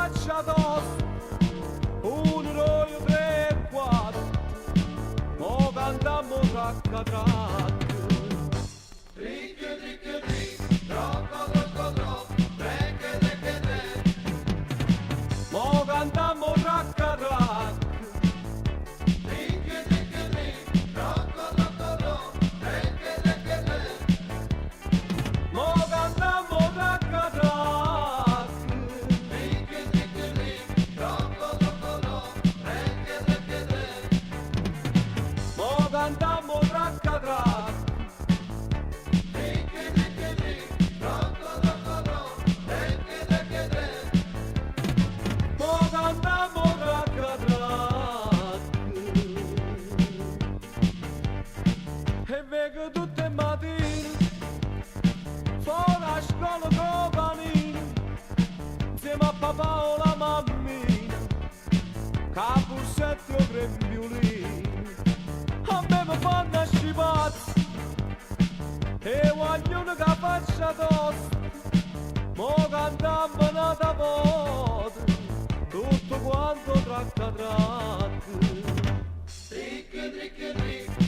faccia addosso, un roio tre e quattro, mo cantammo trac a trac. Ricche, ricche, ricche, troppo, troppo, troppo, trecche, trecche, trecche. Mo cantammo trac a trac. Ricche, ricche, ricche, troppo, troppo, troppo, trecche, trecche, trecche. Mo cantammo trac a trac. Ricche, ricche, ricche, troppo, troppo, troppo, trecche, trecche, trecche. Mo cantammo trac a trac. Ricche, ricche, ricche, troppo, troppo, troppo, trecche, trecche, trecche. Mo cantammo trac a trac. E vengo tutte le mattine fuori a scuola con panini, insieme a papà o la mammina, capussetto o grembiulini. A me mi fanno scipazzi e vogliono che faccia tosto, mo cantammo nata voce, tutto quanto trac a trac. Ricche, ricche, ricche.